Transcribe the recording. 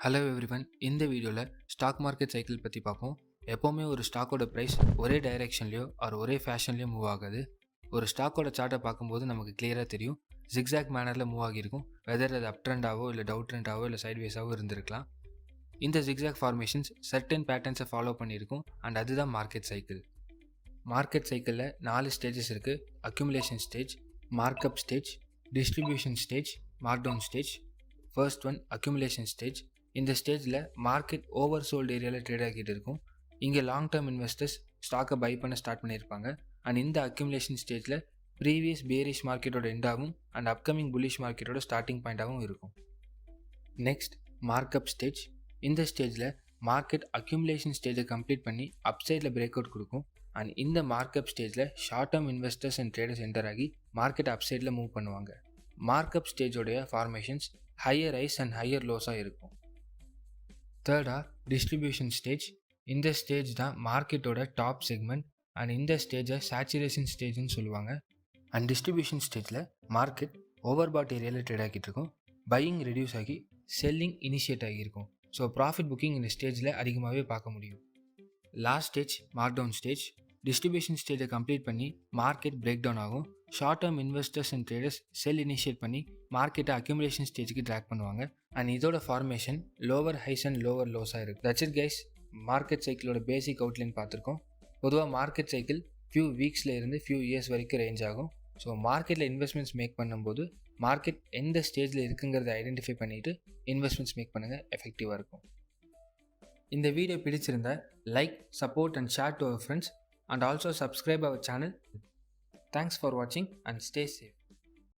Hello everyone, இந்த வீடியோவில் stock market cycle பற்றி பார்ப்போம். எப்போவுமே ஒரு ஸ்டாக்கோட ப்ரைஸ் ஒரே டைரெக்ஷன்லையோ ஒரே ஃபேஷன்லையோ மூவ் ஆகாது. ஒரு ஸ்டாக்கோட சார்ட்டை பார்க்கும்போது நமக்கு கிளியராக தெரியும் ஜிக்ஸாக் மேனரில் மூவ் ஆகியிருக்கும். வெதர் அது அப் ட்ரெண்டாவோ இல்லை டவுன் ட்ரெண்டாவோ இல்லை சைட்வேஸாவோ இருந்திருக்கலாம். இந்த ஜிக்ஸாக் ஃபார்மேஷன்ஸ் சர்டன் பேட்டர்ன்ஸை ஃபாலோ பண்ணியிருக்கும் அண்ட் அதுதான் மார்க்கெட் சைக்கிள். மார்க்கெட் சைக்கிளில் 4 ஸ்டேஜஸ் இருக்குது. Accumulation stage, markup stage, distribution stage, markdown stage. First one accumulation stage. இந்த ஸ்டேஜில் மார்க்கெட் ஓவர் சோல்டு ஏரியாவில் ட்ரேட் ஆகிட்டு இருக்கும். இங்கே லாங் டேர்ம் இன்வெஸ்டர்ஸ் ஸ்டாக்கை பை பண்ண ஸ்டார்ட் பண்ணியிருப்பாங்க. அண்ட் இந்த அக்யூமுலேஷன் ஸ்டேஜில் ப்ரீவியஸ் பேரிஷ் மார்க்கெட்டோட எண்டாகவும் அண்ட் அப்கமிங் புல்லிஷ் மார்க்கெட்டோட ஸ்டார்டிங் பாயிண்டாகவும் இருக்கும். Next markup stage. இந்த ஸ்டேஜில் மார்க்கெட் அக்யூமுலேஷன் ஸ்டேஜை கம்ப்ளீட் பண்ணி அப்சைடில் பிரேக் அவுட் கொடுக்கும். அண்ட் இந்த மார்க்கப் ஸ்டேஜில் short term investors and traders enter ஆகி மார்க்கெட் அப்சைடில் மூவ் பண்ணுவாங்க. மார்க்கப் ஸ்டேஜோடைய formations higher highs and higher லோஸாக இருக்கும். தேர்டாக டிஸ்ட்ரிபியூஷன் ஸ்டேஜ். இந்த ஸ்டேஜ் தான் மார்க்கெட்டோட டாப் செக்மெண்ட் அண்ட் இந்த ஸ்டேஜை சேச்சுரேஷன் ஸ்டேஜ்னு சொல்லுவாங்க. அண்ட் டிஸ்ட்ரிபியூஷன் ஸ்டேஜில் மார்க்கெட் ஓவர் பாட் ஏரியாவில் ட்ரேட் ஆகிட்டு இருக்கும். பையிங் ரெடியூஸ் ஆகி செல்லிங் இனிஷியேட் ஆகியிருக்கும். ஸோ ப்ராஃபிட் புக்கிங் இந்த ஸ்டேஜில் அதிகமாகவே பார்க்க முடியும். Last stage markdown stage. Distribution ஸ்டேஜை கம்ப்ளீட் பண்ணி மார்க்கெட் பிரேக் டவுன் ஆகும். Short term investors and traders sell initiate பண்ணி மார்க்கெட்டை அக்யூமுலேஷன் ஸ்டேஜுக்கு ட்ராக் பண்ணுவாங்க. அண்ட் இதோட formation lower highs and lower லோஸாக இருக்குது. தட்ஸ் இட் கைஸ், மார்க்கெட் சைக்கிளோட பேசிக் அவுட்லைன் பார்த்துருக்கோம். பொதுவாக மார்க்கெட் சைக்கிள் ஃபியூ வீக்ஸில் இருந்து ஃபியூ இயர்ஸ் வரைக்கும் ரேஞ்ச் ஆகும். ஸோ மார்க்கெட்டில் இன்வெஸ்ட்மெண்ட்ஸ் மேக் பண்ணும்போது மார்க்கெட் எந்த ஸ்டேஜில் இருக்குங்கிறத ஐடென்டிஃபை பண்ணிவிட்டு இன்வெஸ்ட்மெண்ட்ஸ் மேக் பண்ணுங்கள், எஃபெக்டிவாக இருக்கும். இந்த வீடியோ பிடிச்சிருந்தா like, support and share to our friends and also subscribe our channel. Thanks for watching and stay safe.